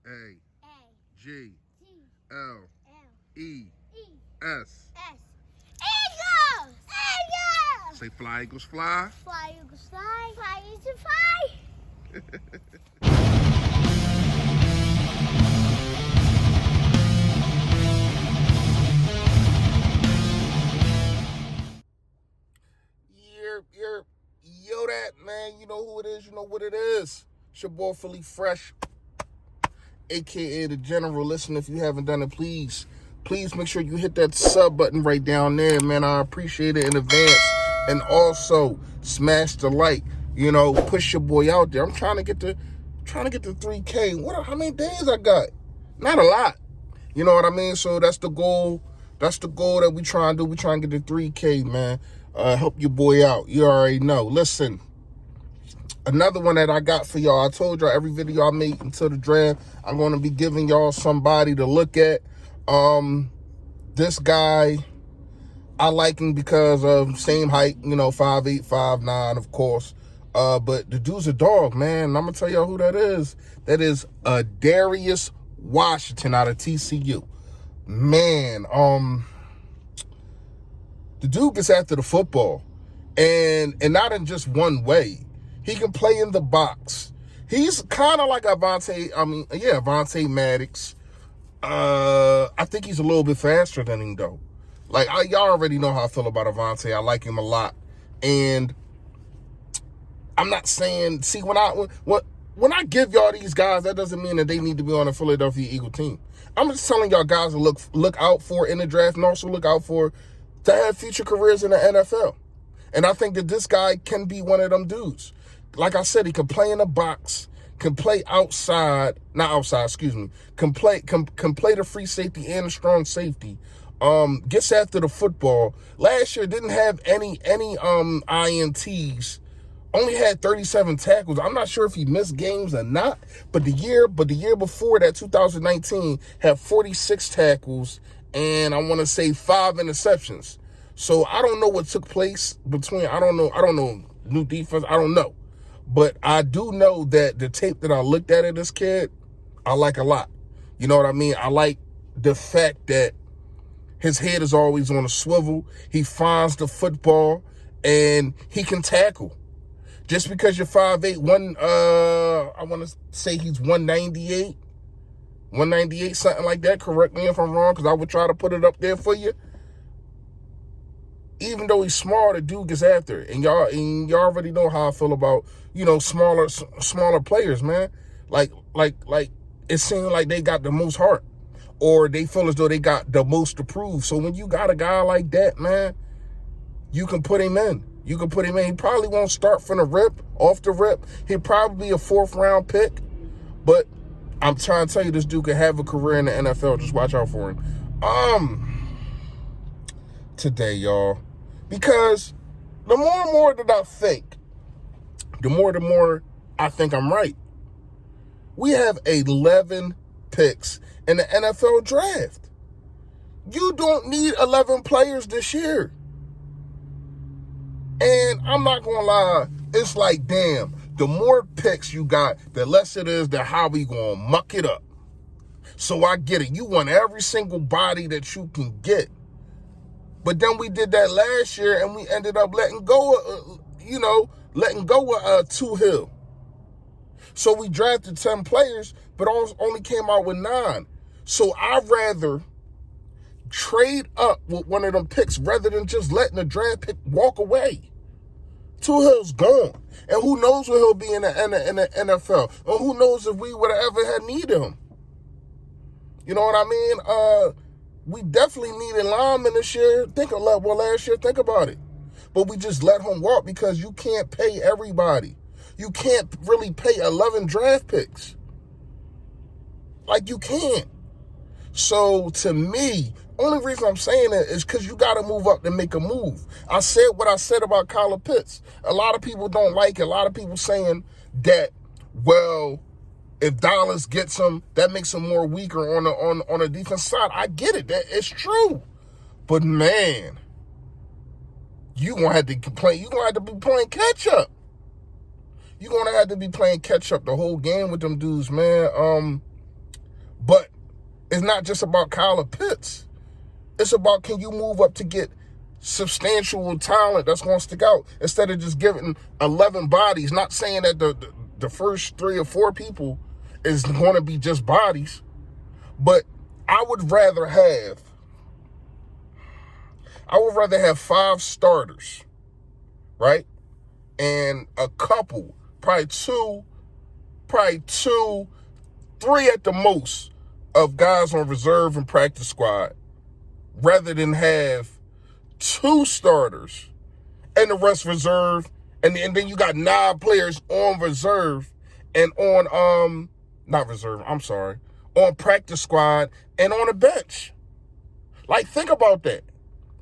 A A G G L L E E S. S. Eagles! Eagles! Say fly eagles fly. Fly, Eagles, fly. Fly, Eagles, fly. Yo, that man, you know who it is, you know what it is. It's your boy Philly Fresh, aka the General. Listen, if you haven't done it, please make sure you hit that sub button right down there, man. I appreciate it in advance. And also smash the like, push your boy out there. I'm trying to get to 3K. How many days I got? Not a lot. You know what I mean? So that's the goal. That's the goal that we try and do. We try and get to 3K, man. Help your boy out. You already know. Listen, another one that I got for y'all. I told y'all every video I make until the draft, I'm going to be giving y'all somebody to look at. This guy, I like him because of same height, 5'8", 5'9", of course. But the dude's a dog, man. And I'm going to tell y'all who that is. That is Darius Washington out of TCU. Man, the dude gets after the football. And not in just one way. He can play in the box. He's kind of like Avonte Maddox. I think he's a little bit faster than him, though. Like, y'all already know how I feel about Avonte. I like him a lot. And I'm not saying, see, when I give y'all these guys, that doesn't mean that they need to be on a Philadelphia Eagle team. I'm just telling y'all guys to look out for in the draft, and also look out for to have future careers in the NFL. And I think that this guy can be one of them dudes. Like I said, he can play in the box, can play outside, not outside, excuse me, can play the free safety and the strong safety. Gets after the football. Last year didn't have any INTs. Only had 37 tackles. I'm not sure if he missed games or not, but the year before that, 2019, had 46 tackles and I want to say 5 interceptions. So I don't know what took place between, I don't know, new defense, I don't know. But I do know that the tape that I looked at of this kid, I like a lot. You know what I mean? I like the fact that his head is always on a swivel. He finds the football and he can tackle. Just because you're 5'8", I want to say he's 198, something like that. Correct me if I'm wrong, because I would try to put it up there for you. Even though he's small, the dude gets after it. And y'all already know how I feel about, smaller players, man. Like it seems like they got the most heart, or they feel as though they got the most to prove. So when you got a guy like that, man, you can put him in. He probably won't start from off the rip. He'll probably be a 4th round pick. But I'm trying to tell you, this dude can have a career in the NFL. Just watch out for him. Today, y'all. Because the more and more that I think, the more I think I'm right. We have 11 picks in the NFL draft. You don't need 11 players this year. And I'm not going to lie, it's like, damn, the more picks you got, the less it is that how we going to muck it up. So I get it. You want every single body that you can get. But then we did that last year and we ended up letting go of Two Hill. So we drafted 10 players, but only came out with 9. So I'd rather trade up with one of them picks rather than just letting the draft pick walk away. Two Hill's gone. And who knows where he'll be in the NFL. Or who knows if we would have ever had needed him. You know what I mean? We definitely needed linemen this year. Last year, think about it. But we just let him walk because you can't pay everybody. You can't really pay 11 draft picks. Like, you can't. So, to me, only reason I'm saying it is because you got to move up to make a move. I said what I said about Kyle Pitts. A lot of people don't like it. A lot of people saying that, well, if Dallas gets him, that makes him more weaker on the defense side. I get it. It's true. But, man, you're going to have to complain. You're going to have to be playing catch-up. You're going to have to be playing catch-up the whole game with them dudes, man. But it's not just about Kyler Pitts. It's about, can you move up to get substantial talent that's going to stick out instead of just giving 11 bodies. Not saying that the first 3 or 4 people is going to be just bodies, but I would rather have 5 starters, right? And a couple, probably two, 3 at the most of guys on reserve and practice squad, rather than have 2 starters and the rest reserve, and then you got 9 players on reserve and on on practice squad and on the bench. Like, think about that.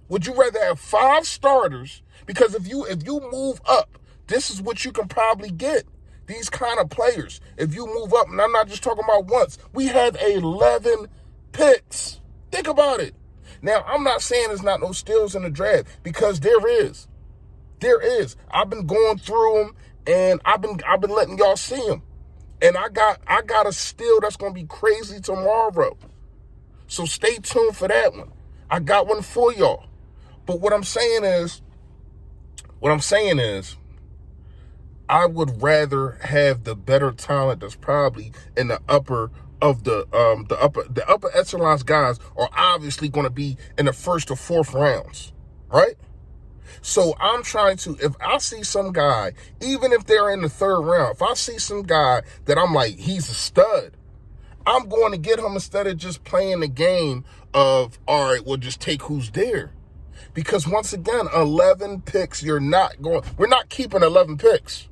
Would you rather have 5 starters? Because if you move up, this is what you can probably get. These kind of players. If you move up, and I'm not just talking about once, we have 11 picks. Think about it. Now, I'm not saying there's not no steals in the draft, because there is. There is. I've been going through them, and I've been letting y'all see them. And I got a steal that's going to be crazy tomorrow. So stay tuned for that one. I got one for y'all. But what I'm saying is, I would rather have the better talent that's probably in the upper of the upper echelons. Guys are obviously going to be in the 1st or 4th rounds, right? So I'm trying to, if I see some guy, even if they're in the 3rd round, if I see some guy that I'm like, he's a stud, I'm going to get him instead of just playing the game of, all right, we'll just take who's there. Because once again, 11 picks, we're not keeping 11 picks.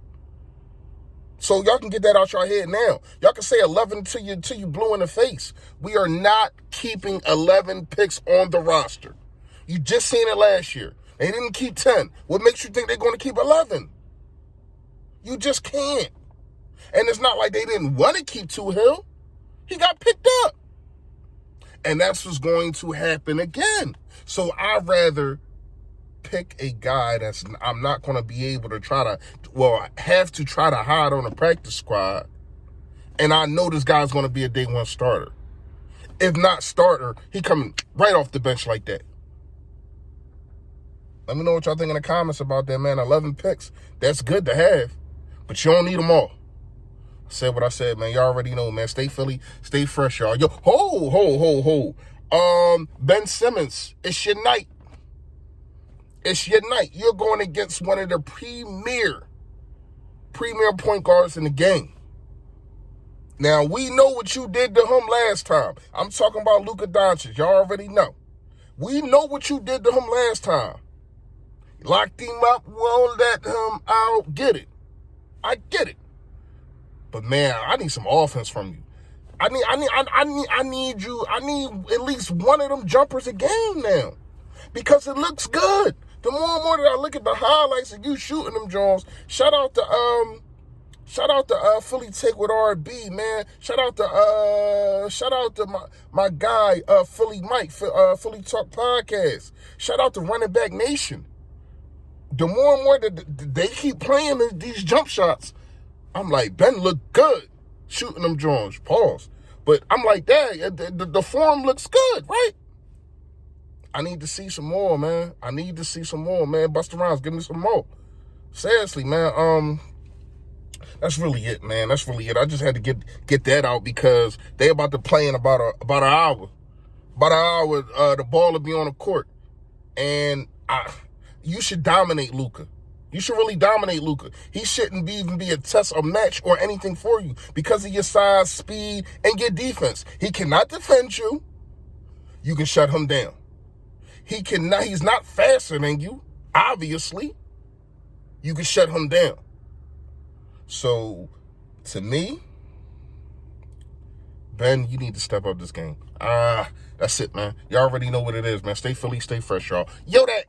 So y'all can get that out your head now. Y'all can say 11 till you blue in the face. We are not keeping 11 picks on the roster. You just seen it last year. They didn't keep 10. What makes you think they're going to keep 11? You just can't. And it's not like they didn't want to keep Hill. He got picked up. And that's what's going to happen again. So I'd rather pick a guy I'm not going to be able to have to try to hide on a practice squad. And I know this guy's going to be a day 1 starter. If not starter, he coming right off the bench like that. Let me know what y'all think in the comments about that, man. 11 picks, that's good to have, but you don't need them all. I said what I said, man. Y'all already know, man. Stay Philly, stay fresh, y'all. Yo, ho. Ben Simmons, it's your night. It's your night. You're going against one of the premier point guards in the game. Now, we know what you did to him last time. I'm talking about Luka Doncic. Y'all already know. We know what you did to him last time. Locked him up, won't let him out. Get it. I get it. But man, I need some offense from you. I need at least one of them jumpers a game now. Because it looks good. The more and more that I look at the highlights of you shooting them Jones, shout out to Philly Take with RB, man. Shout out to my guy Philly Mike, Philly Talk Podcast. Shout out to Running Back Nation. The more and more that they keep playing these jump shots, I'm like, Ben look good shooting them Jones. Pause. But I'm like, dang, the form looks good, right? I need to see some more, man. Busta Rhymes, give me some more. Seriously, man. That's really it, man. That's really it. I just had to get that out because they about to play in about an hour. About an hour, the ball will be on the court. And you should dominate Luka. You should really dominate Luka. He shouldn't even be a test or match or anything for you because of your size, speed, and your defense. He cannot defend you. You can shut him down. He's not faster than you, obviously. You can shut him down. So, to me, Ben, you need to step up this game. That's it, man. Y'all already know what it is, man. Stay Philly, stay fresh, y'all. Yo, that.